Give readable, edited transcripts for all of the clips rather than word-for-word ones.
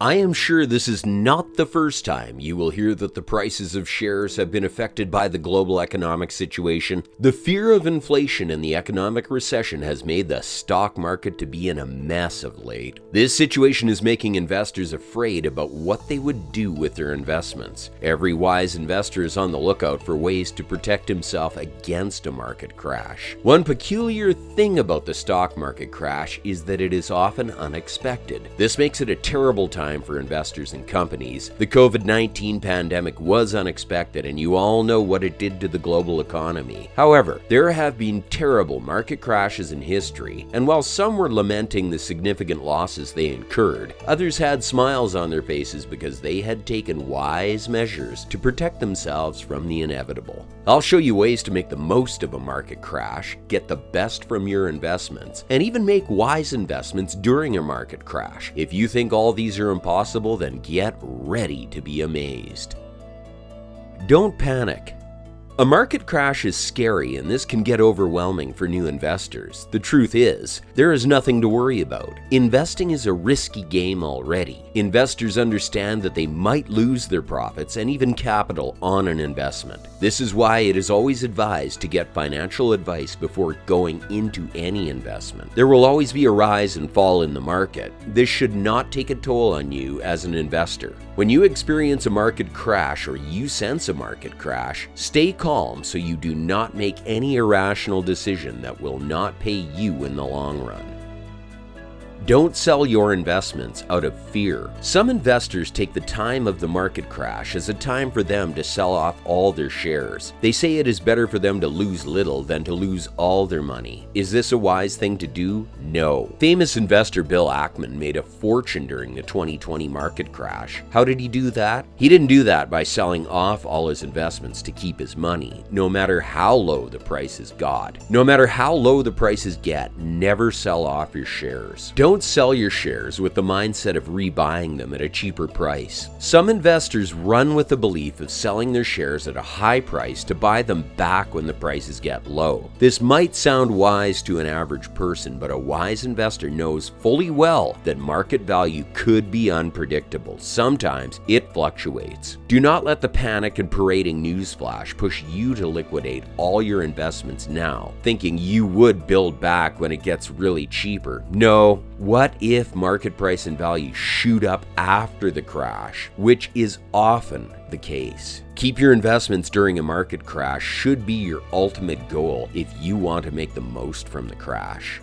I am sure this is not the first time you will hear that the prices of shares have been affected by the global economic situation. The fear of inflation and the economic recession has made the stock market to be in a mess of late. This situation is making investors afraid about what they would do with their investments. Every wise investor is on the lookout for ways to protect himself against a market crash. One peculiar thing about the stock market crash is that it is often unexpected. This makes it a terrible time for investors and companies. The COVID-19 pandemic was unexpected, and you all know what it did to the global economy. However, there have been terrible market crashes in history, and while some were lamenting the significant losses they incurred, others had smiles on their faces because they had taken wise measures to protect themselves from the inevitable. I'll show you ways to make the most of a market crash, get the best from your investments, and even make wise investments during a market crash. If you think all these are impossible, then get ready to be amazed. Don't panic. A market crash is scary, and this can get overwhelming for new investors. The truth is, there is nothing to worry about. Investing is a risky game already. Investors understand that they might lose their profits and even capital on an investment. This is why it is always advised to get financial advice before going into any investment. There will always be a rise and fall in the market. This should not take a toll on you as an investor. When you experience a market crash or you sense a market crash, stay calm so you do not make any irrational decision that will not pay you in the long run. Don't sell your investments out of fear. Some investors take the time of the market crash as a time for them to sell off all their shares. They say it is better for them to lose little than to lose all their money. Is this a wise thing to do? No. Famous investor Bill Ackman made a fortune during the 2020 market crash. How did he do that? He didn't do that by selling off all his investments to keep his money, no matter how low the prices got. No matter how low the prices get, never sell off your shares. Don't sell your shares with the mindset of rebuying them at a cheaper price. Some investors run with the belief of selling their shares at a high price to buy them back when the prices get low. This might sound wise to an average person, but a wise investor knows fully well that market value could be unpredictable. Sometimes it fluctuates. Do not let the panic and parading newsflash push you to liquidate all your investments now, thinking you would build back when it gets really cheaper. No. What if market price and value shoot up after the crash, which is often the case? Keep your investments during a market crash should be your ultimate goal if you want to make the most from the crash.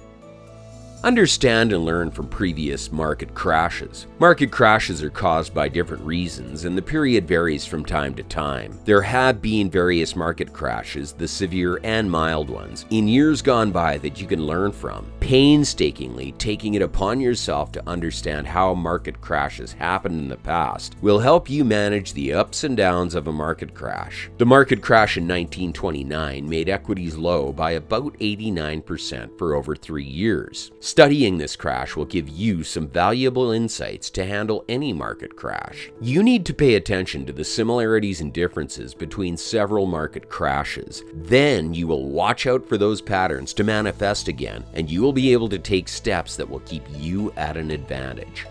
Understand and learn from previous market crashes. Market crashes are caused by different reasons, and the period varies from time to time. There have been various market crashes, the severe and mild ones, in years gone by that you can learn from. Painstakingly taking it upon yourself to understand how market crashes happened in the past will help you manage the ups and downs of a market crash. The market crash in 1929 made equities low by about 89% for over 3 years. Studying this crash will give you some valuable insights to handle any market crash. You need to pay attention to the similarities and differences between several market crashes. Then you will watch out for those patterns to manifest again, and you will be able to take steps that will keep you at an advantage.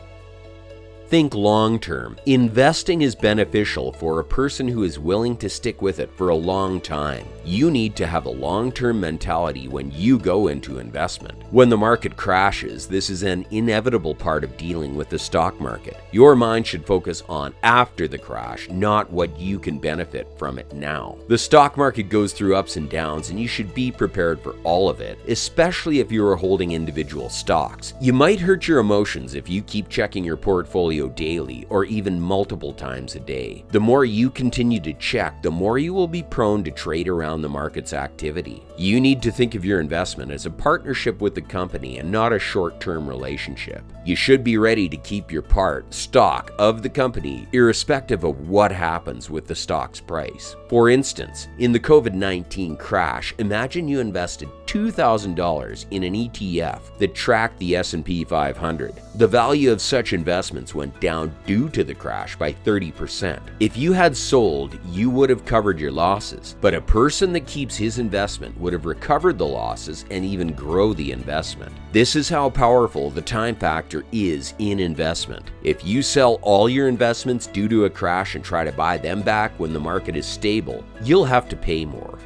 Think long-term. Investing is beneficial for a person who is willing to stick with it for a long time. You need to have a long-term mentality when you go into investment. When the market crashes, this is an inevitable part of dealing with the stock market. Your mind should focus on after the crash, not what you can benefit from it now. The stock market goes through ups and downs, and you should be prepared for all of it, especially if you are holding individual stocks. You might hurt your emotions if you keep checking your portfolio daily or even multiple times a day. The more you continue to check, the more you will be prone to trade around the market's activity. You need to think of your investment as a partnership with the company and not a short-term relationship. You should be ready to keep your stock of the company irrespective of what happens with the stock's price. For instance, in the COVID-19 crash, imagine you invested $2,000 in an ETF that tracked the S&P 500. The value of such investments went down due to the crash by 30%. If you had sold, you would have covered your losses, but a person that keeps his investment would have recovered the losses and even grow the investment. This is how powerful the time factor is in investment. If you sell all your investments due to a crash and try to buy them back when the market is stable, you'll have to pay more.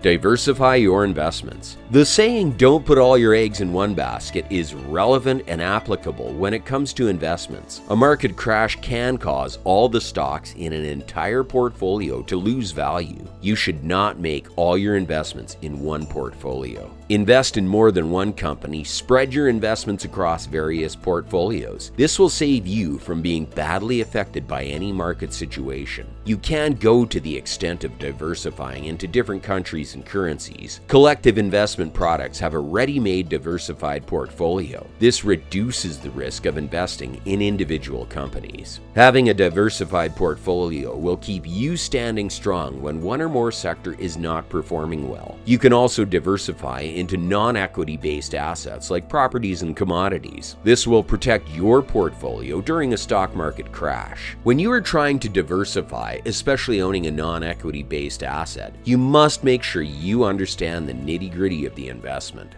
Diversify your investments. The saying, "Don't put all your eggs in one basket," is relevant and applicable when it comes to investments. A market crash can cause all the stocks in an entire portfolio to lose value. You should not make all your investments in one portfolio. Invest in more than one company. Spread your investments across various portfolios. This will save you from being badly affected by any market situation. You can go to the extent of diversifying into different countries and currencies. Collective investment products have a ready-made diversified portfolio. This reduces the risk of investing in individual companies. Having a diversified portfolio will keep you standing strong when one or more sector is not performing well. You can also diversify into non-equity based assets like properties and commodities. This will protect your portfolio during a stock market crash. When you are trying to diversify, especially owning a non-equity based asset, you must make sure you understand the nitty-gritty of the investment.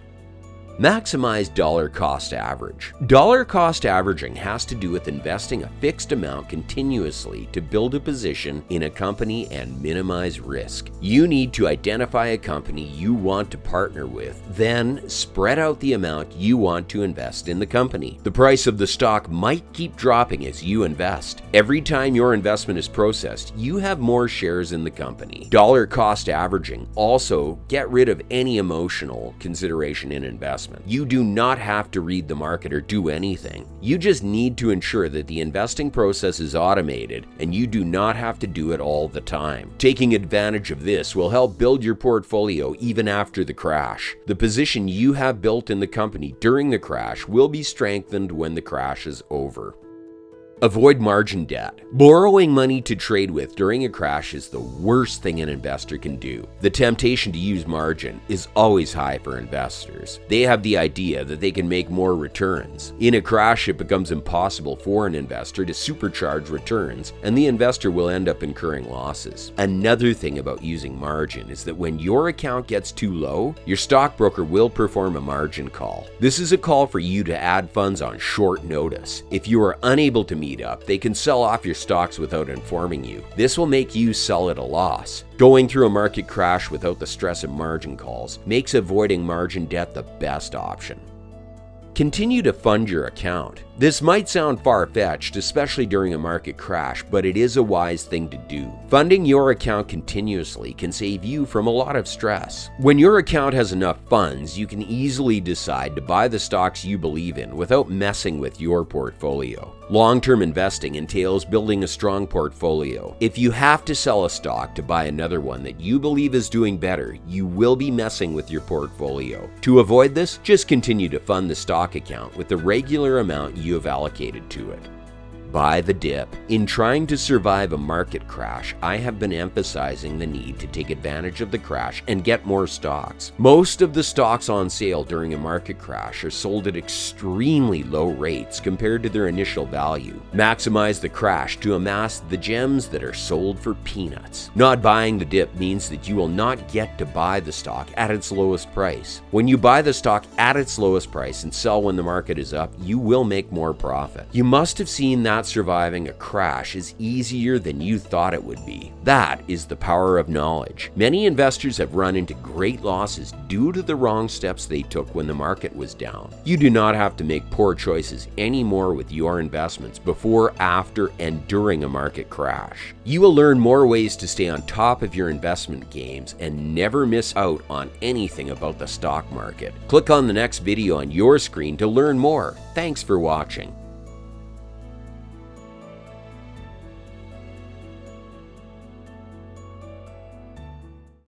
Maximize dollar cost average. Dollar cost averaging has to do with investing a fixed amount continuously to build a position in a company and minimize risk. You need to identify a company you want to partner with, then spread out the amount you want to invest in the company. The price of the stock might keep dropping as you invest. Every time your investment is processed, you have more shares in the company. Dollar cost averaging also get rid of any emotional consideration in investment. You do not have to read the market or do anything. You just need to ensure that the investing process is automated and you do not have to do it all the time. Taking advantage of this will help build your portfolio even after the crash. The position you have built in the company during the crash will be strengthened when the crash is over. Avoid margin debt. Borrowing money to trade with during a crash is the worst thing an investor can do. The temptation to use margin is always high for investors. They have the idea that they can make more returns. In a crash, it becomes impossible for an investor to supercharge returns, and the investor will end up incurring losses. Another thing about using margin is that when your account gets too low, your stockbroker will perform a margin call. This is a call for you to add funds on short notice. If you are unable to meet up, they can sell off your stocks without informing you. This will make you sell at a loss. Going through a market crash without the stress of margin calls makes avoiding margin debt the best option. Continue to fund your account. This might sound far-fetched, especially during a market crash, but it is a wise thing to do. Funding your account continuously can save you from a lot of stress. When your account has enough funds, you can easily decide to buy the stocks you believe in without messing with your portfolio. Long-term investing entails building a strong portfolio. If you have to sell a stock to buy another one that you believe is doing better, you will be messing with your portfolio. To avoid this, just continue to fund the stock account with the regular amount you have allocated to it. Buy the dip. In trying to survive a market crash, I have been emphasizing the need to take advantage of the crash and get more stocks. Most of the stocks on sale during a market crash are sold at extremely low rates compared to their initial value. Maximize the crash to amass the gems that are sold for peanuts. Not buying the dip means that you will not get to buy the stock at its lowest price. When you buy the stock at its lowest price and sell when the market is up, you will make more profit. You must have seen that surviving a crash is easier than you thought it would be. That is the power of knowledge. Many investors have run into great losses due to the wrong steps they took when the market was down. You do not have to make poor choices anymore with your investments before, after, and during a market crash. You will learn more ways to stay on top of your investment games and never miss out on anything about the stock market. Click on the next video on your screen to learn more. Thanks for watching.